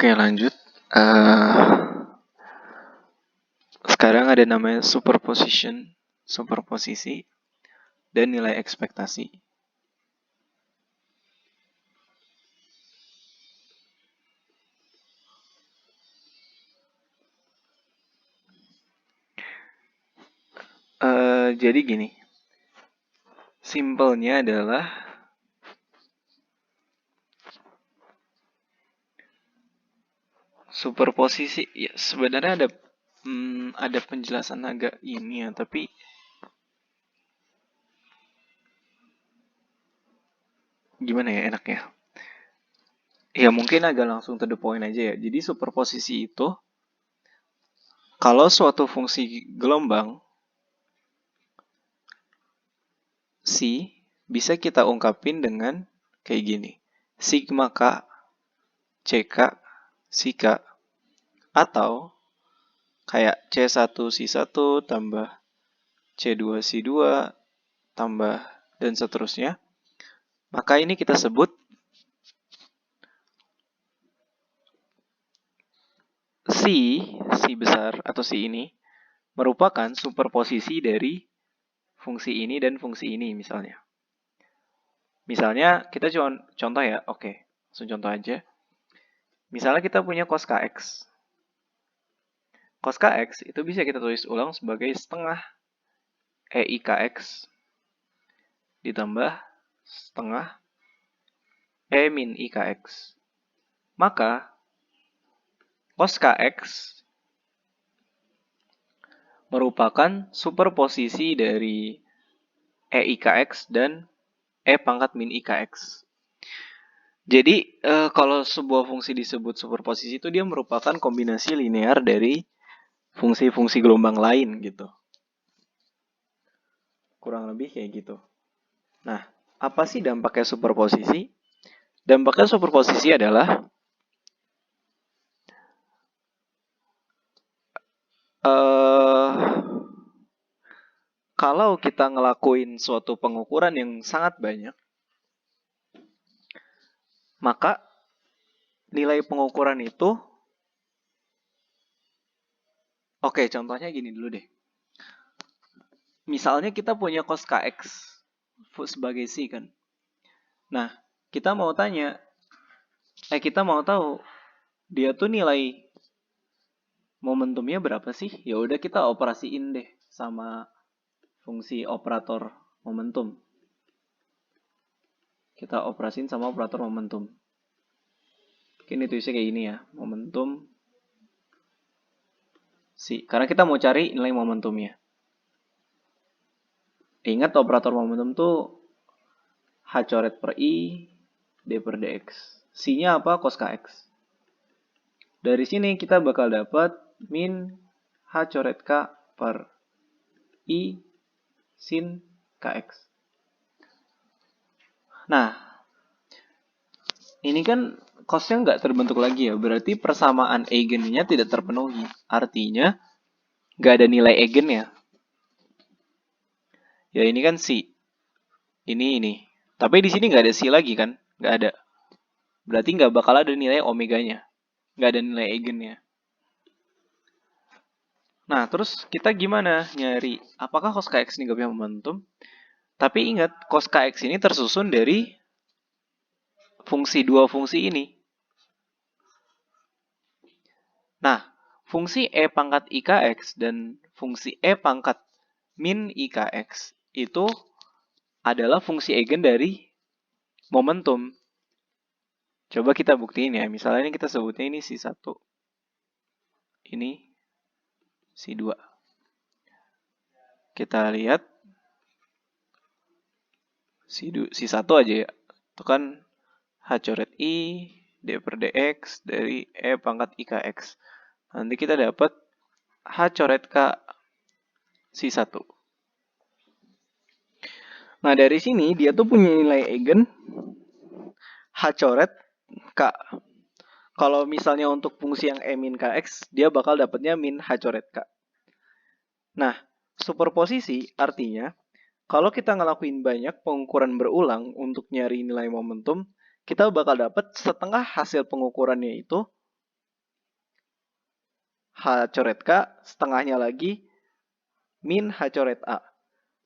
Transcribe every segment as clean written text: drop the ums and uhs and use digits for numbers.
Oke, lanjut. Sekarang ada namanya superposisi, dan nilai ekspektasi. Jadi gini, simpelnya adalah superposisi. Ya, sebenarnya ada penjelasan agak ini ya, tapi gimana ya enaknya? Ya mungkin agak langsung to the point aja ya. Jadi superposisi itu kalau suatu fungsi gelombang C bisa kita ungkapin dengan kayak gini. Sigma K CK SIK, atau kayak C1 C1 tambah C2 C2 tambah dan seterusnya. Maka ini kita sebut C besar atau C ini merupakan superposisi dari fungsi ini dan fungsi ini misalnya. Misalnya kita contoh ya, oke, langsung contoh aja. Misalnya kita punya cos kx. Cos kx itu bisa kita tulis ulang sebagai setengah EIKX ditambah setengah E min IKX. Maka cos kx merupakan superposisi dari EIKX dan E pangkat min IKX. Jadi kalau sebuah fungsi disebut superposisi itu dia merupakan kombinasi linear dari fungsi-fungsi gelombang lain gitu. Kurang lebih kayak gitu. Nah, apa sih dampaknya superposisi? Dampaknya superposisi adalah kalau kita ngelakuin suatu pengukuran yang sangat banyak, maka nilai pengukuran itu, oke, contohnya gini dulu deh. Misalnya kita punya cos kx sebagai C kan. Nah, kita mau tahu dia tuh nilai momentumnya berapa sih? Ya udah kita operasiin deh sama fungsi operator momentum. Kita operasiin sama operator momentum. Mungkin itu kayak gini ya, momentum C. Karena kita mau cari nilai momentumnya. Ingat operator momentum tuh H coret per I, D per dx. C-nya apa? Cos kx. Dari sini kita bakal dapat min H coret K per I sin kx. Nah, ini kan cosnya nggak terbentuk lagi ya. Berarti persamaan eigennya tidak terpenuhi. Artinya nggak ada nilai eigennya. Ya ini kan C. Ini. Tapi di sini nggak ada C lagi kan? Nggak ada. Berarti nggak bakal ada nilai omeganya. Nggak ada nilai eigennya. Nah, terus kita gimana nyari apakah cos kx ini nggak punya momentum? Tapi ingat, cos kx ini tersusun dari dua fungsi ini. Nah, fungsi E pangkat IKX dan fungsi E pangkat min IKX itu adalah fungsi eigen dari momentum. Coba kita buktiin ya. Misalnya ini kita sebutnya ini C1. Ini C2. Kita lihat C1 aja ya. Itu kan H coret I, D per dx dari E pangkat IKX. Nanti kita dapat H coret K C1. Nah, dari sini dia tuh punya nilai eigen H coret K. Kalau misalnya untuk fungsi yang E min Kx, dia bakal dapatnya min H coret K. Nah, superposisi artinya kalau kita ngelakuin banyak pengukuran berulang untuk nyari nilai momentum, kita bakal dapat setengah hasil pengukurannya itu H coret K, setengahnya lagi min H coret A.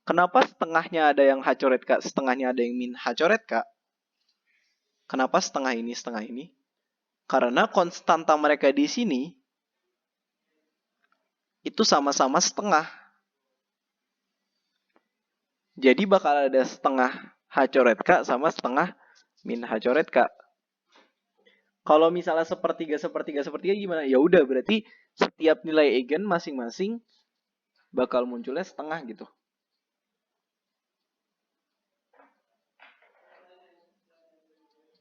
Kenapa setengahnya ada yang H coret K, setengahnya ada yang min H coret K? Kenapa setengah ini, setengah ini? Karena konstanta mereka di sini itu sama-sama setengah. Jadi bakal ada setengah H coret K sama setengah min H coret K. Kalau misalnya sepertiga, sepertiga, sepertiga gimana? Ya udah, berarti setiap nilai eigen masing-masing bakal munculnya setengah gitu.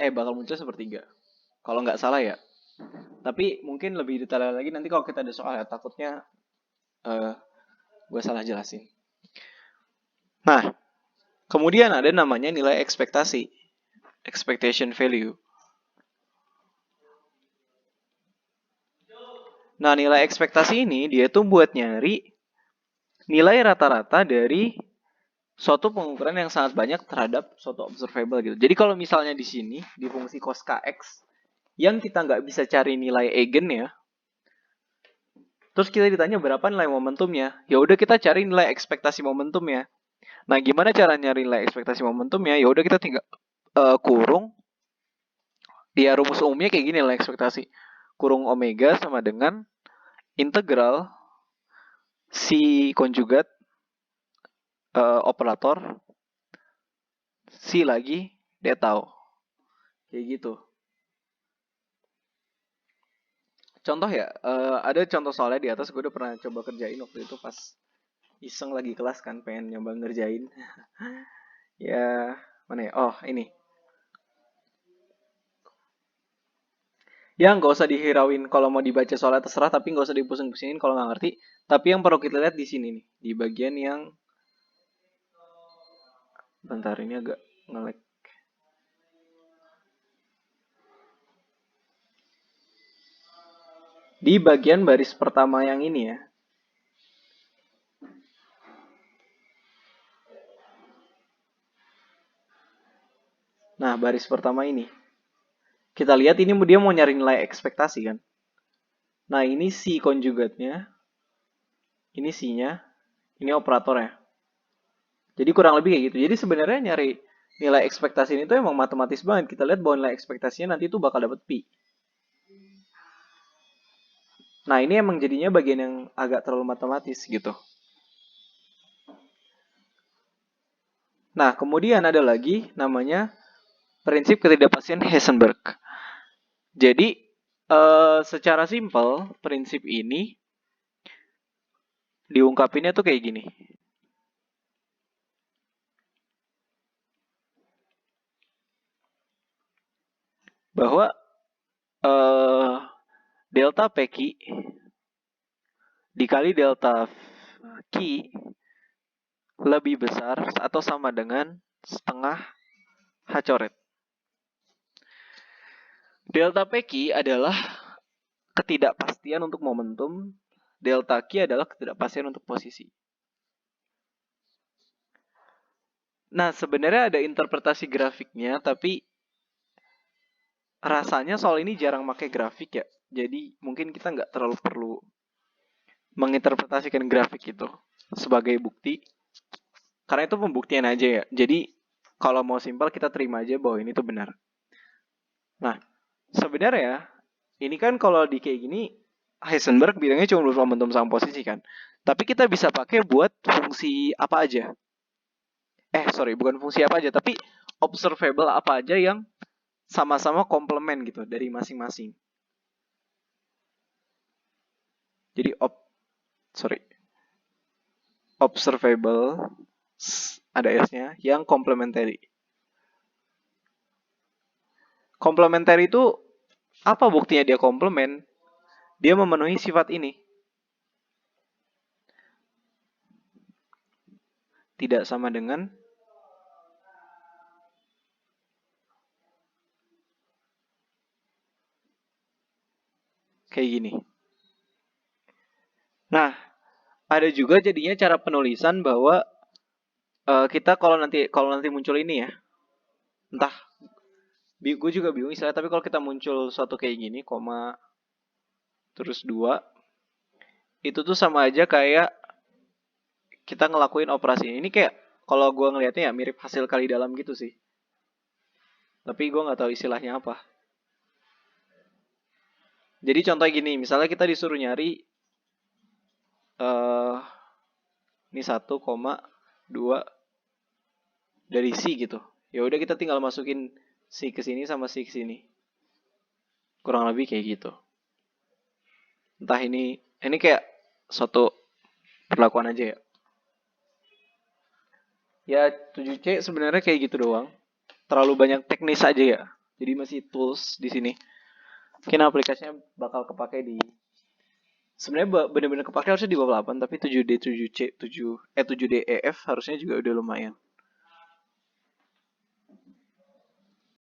Bakal muncul sepertiga. Kalau nggak salah ya. Tapi mungkin lebih detail lagi nanti kalau kita ada soal ya. Takutnya gue salah jelasin. Nah, kemudian ada namanya nilai ekspektasi. Expectation value. Nah, nilai ekspektasi ini dia tuh buat nyari nilai rata-rata dari suatu pengukuran yang sangat banyak terhadap suatu observable gitu. Jadi kalau misalnya di sini, di fungsi cos kx, yang kita nggak bisa cari nilai eigen ya, terus kita ditanya berapa nilai momentumnya, ya udah kita cari nilai ekspektasi momentumnya. Nah, gimana cara nyari nilai ekspektasi momentumnya? Ya udah kita tinggal kurung. Ya rumus umumnya kayak gini nilai ekspektasi. Kurung omega sama dengan integral si konjugat operator si lagi dia tahu. Kayak gitu. Contoh ya, ada contoh soalnya di atas gue udah pernah coba kerjain waktu itu pas iseng lagi kelas kan pengen nyoba ngerjain. Ya, mana ya? Oh, ini. Ya nggak usah dihirauin kalau mau dibaca soalnya terserah, tapi nggak usah dipusing-pusingin kalau nggak ngerti. Tapi yang perlu kita lihat di sini nih, di bagian yang bentar ini agak nge-lag. Di bagian baris pertama yang ini ya. Nah, baris pertama ini. Kita lihat ini dia mau nyari nilai ekspektasi kan. Nah, ini si konjugatnya. Ini si-nya. Ini operatornya. Jadi kurang lebih kayak gitu. Jadi sebenarnya nyari nilai ekspektasi ini tuh emang matematis banget. Kita lihat bahwa nilai ekspektasinya nanti tuh bakal dapet pi. Nah, ini emang jadinya bagian yang agak terlalu matematis gitu. Nah, kemudian ada lagi namanya prinsip ketidakpastian Heisenberg. Jadi, secara simpel, prinsip ini diungkapinnya tuh kayak gini. Bahwa delta PQ dikali delta Q lebih besar atau sama dengan setengah H coret. Delta PQ adalah ketidakpastian untuk momentum, delta Q adalah ketidakpastian untuk posisi. Nah, sebenarnya ada interpretasi grafiknya, tapi rasanya soal ini jarang pakai grafik ya. Jadi mungkin kita nggak terlalu perlu menginterpretasikan grafik itu sebagai bukti. Karena itu pembuktian aja ya. Jadi kalau mau simpel kita terima aja bahwa ini tuh benar. Nah, sebenarnya ini kan kalau di kayak gini Heisenberg bilangnya cuma momentum sama posisi kan. Tapi kita bisa pakai buat fungsi apa aja. Bukan fungsi apa aja, tapi observable apa aja yang sama-sama komplement gitu dari masing-masing. Jadi observable ada S-nya yang complementary. Complementary itu apa buktinya dia komplement? Dia memenuhi sifat ini. Tidak sama dengan kayak gini. Nah, ada juga jadinya cara penulisan bahwa kita kalau nanti muncul ini ya, entah gue juga bingung istilahnya, tapi kalau kita muncul suatu kayak gini, koma terus 2, itu tuh sama aja kayak kita ngelakuin operasi. Ini kayak kalau gue ngelihatnya ya mirip hasil kali dalam gitu sih. Tapi gue nggak tahu istilahnya apa. Jadi contoh gini, misalnya kita disuruh nyari eh ini 1,2 dari C gitu. Ya udah kita tinggal masukin C ke sini sama C ke sini. Kurang lebih kayak gitu. Entah ini kayak suatu perlakuan aja ya. Ya 7C sebenarnya kayak gitu doang. Terlalu banyak teknis aja ya. Jadi masih tools di sini. Mungkin aplikasinya bakal kepake di sebenarnya bener-bener kepake harusnya di bawah 8 tapi 7D, 7C, 7D EF harusnya juga udah lumayan.